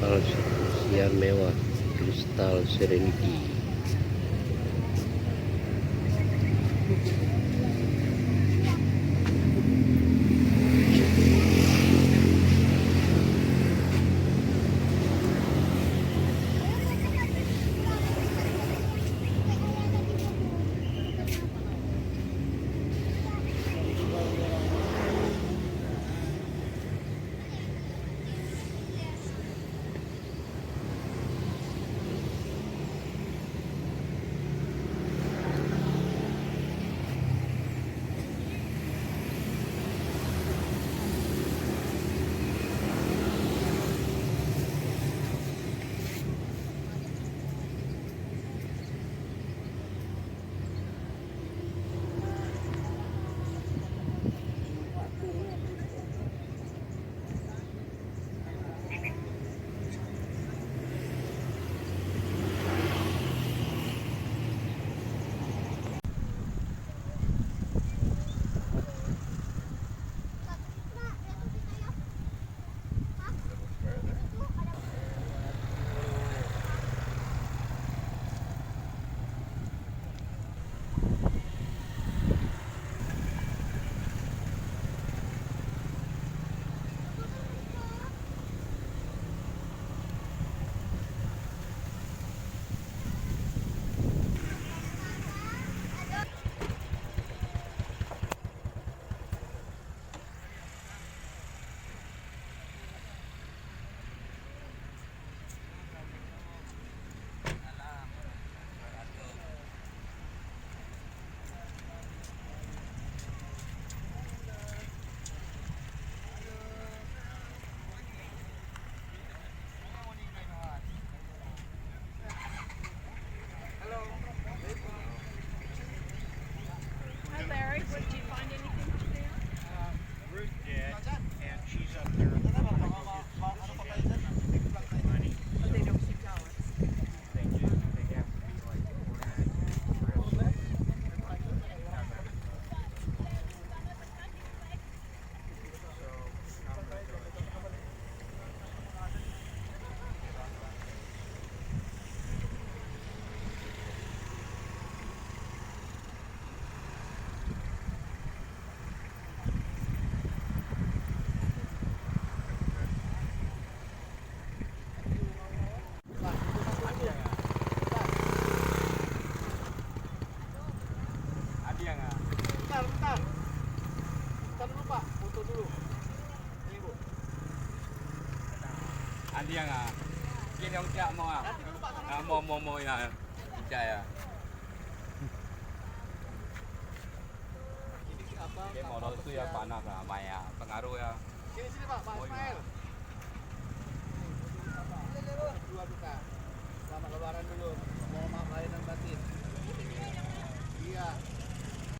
salah satu siar mewah Kristal Serenity. Hi Larry, did you find anything up there? Ruth did, and she's up there. I'm gonna go get some money. Oh, they don't keep going. They do. They have to be like organized. Ada nggak? Bentar dulu Pak, foto dulu. Ini Bu. Ada nggak? Kini ông chạm mau à? Mau ya. Tidak ya. Ini apa? Dia modal itu ya panas lah, Maya. Pengaruh ya. Sini Pak, Pak Mau Ismail. gimana?